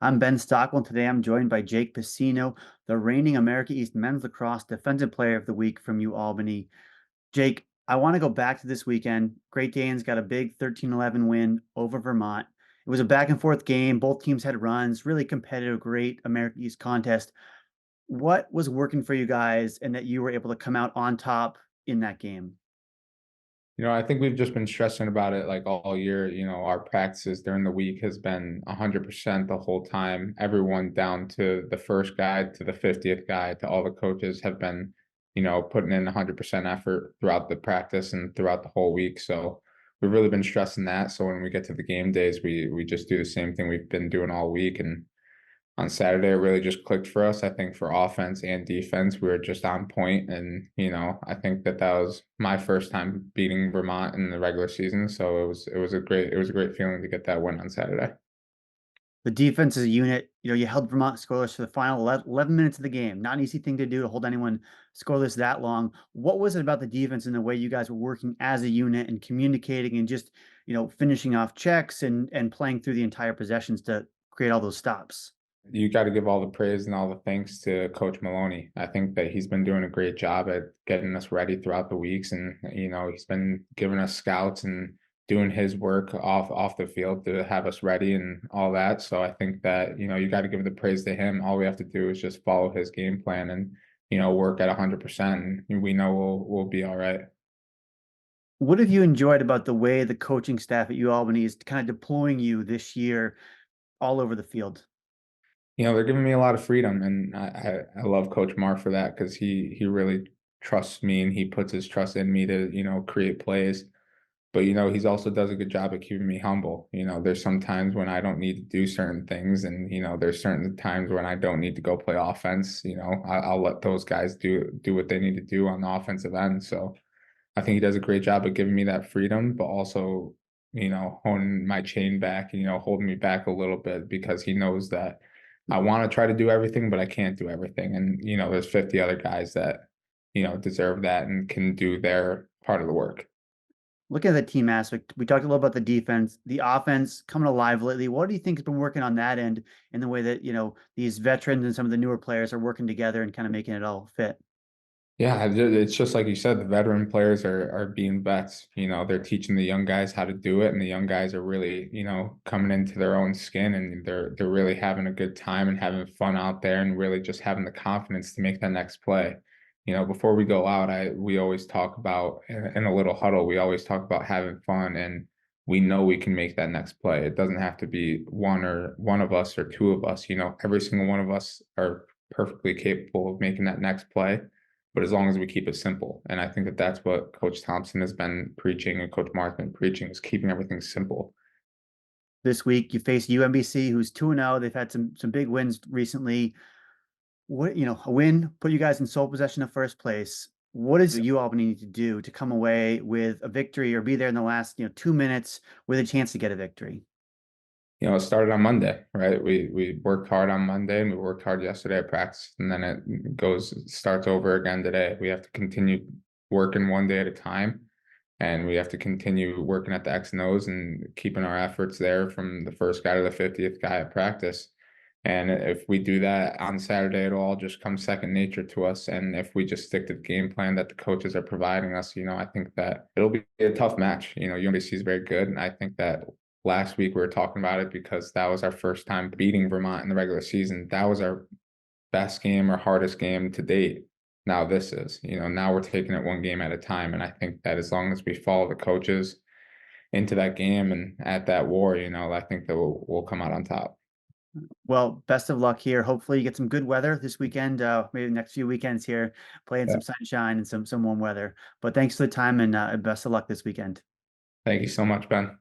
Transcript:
I'm Ben Stockwell. Today I'm joined by Jake Piseno, the reigning America East Men's Lacrosse Defensive Player of the Week from UAlbany. Jake, I want to go back to this weekend. Great Danes got a big 13-11 win over Vermont. It was a back and forth game. Both teams had runs, really competitive, great America East contest. What was working for you guys and that you were able to come out on top in that game? I think we've just been stressing about it like all year. Our practices during the week has been 100% the whole time. Everyone down to the first guy to the 50th guy to all the coaches have been, putting in 100% effort throughout the practice and throughout the whole week. So we've really been stressing that. So when we get to the game days, we just do the same thing we've been doing all week. And on Saturday, it really just clicked for us. I think for offense and defense, we were just on point. And, I think that was my first time beating Vermont in the regular season. So it was a great feeling to get that win on Saturday. The defense as a unit, you held Vermont scoreless for the final 11 minutes of the game. Not an easy thing to do to hold anyone scoreless that long. What was it about the defense and the way you guys were working as a unit and communicating and just, finishing off checks and playing through the entire possessions to create all those stops? You got to give all the praise and all the thanks to Coach Maloney. I think that he's been doing a great job at getting us ready throughout the weeks, and he's been giving us scouts and doing his work off the field to have us ready and all that. So I think that you got to give the praise to him. All we have to do is just follow his game plan and work at 100%, and we know we'll be all right. What have you enjoyed about the way the coaching staff at UAlbany is kind of deploying you this year all over the field? They're giving me a lot of freedom, and I love Coach Marr for that because he really trusts me and he puts his trust in me to create plays. But he's also does a good job at keeping me humble. There's some times when I don't need to do certain things, and there's certain times when I don't need to go play offense. I'll let those guys do what they need to do on the offensive end. So I think he does a great job of giving me that freedom, but also honing my chain back, holding me back a little bit because he knows that I want to try to do everything, but I can't do everything. And, there's 50 other guys that, deserve that and can do their part of the work. Looking at the team aspect, we talked a little about the defense, the offense coming alive lately. What do you think has been working on that end in the way that, these veterans and some of the newer players are working together and kind of making it all fit? Yeah, it's just like you said, the veteran players are being vets. They're teaching the young guys how to do it, and the young guys are really, coming into their own skin, and they're really having a good time and having fun out there, and really just having the confidence to make that next play. Before we go out, we always talk about in a little huddle, we always talk about having fun, and we know we can make that next play. It doesn't have to be one of us or two of us. Every single one of us are perfectly capable of making that next play, but as long as we keep it simple. And I think that that's what Coach Thompson has been preaching and Coach Marr's been preaching is keeping everything simple. This week you face UMBC, who's 2-0. They've had some big wins recently. What, a win put you guys in sole possession of first place. What does UAlbany need to do to come away with a victory or be there in the last, 2 minutes with a chance to get a victory? It started on Monday, right? We worked hard on Monday and we worked hard yesterday at practice, and then starts over again today. We have to continue working one day at a time, and we have to continue working at the X and O's and keeping our efforts there from the first guy to the 50th guy at practice. And if we do that on Saturday, it'll all just come second nature to us. And if we just stick to the game plan that the coaches are providing us, I think that it'll be a tough match. UMBC is very good, and I think that last week we were talking about it because that was our first time beating Vermont in the regular season. That was our best game or hardest game to date. Now this is, now we're taking it one game at a time. And I think that as long as we follow the coaches into that game and at that war, I think that we'll come out on top. Well, best of luck here. Hopefully you get some good weather this weekend, maybe the next few weekends here, playing Yeah. some sunshine and some warm weather. But thanks for the time and best of luck this weekend. Thank you so much, Ben.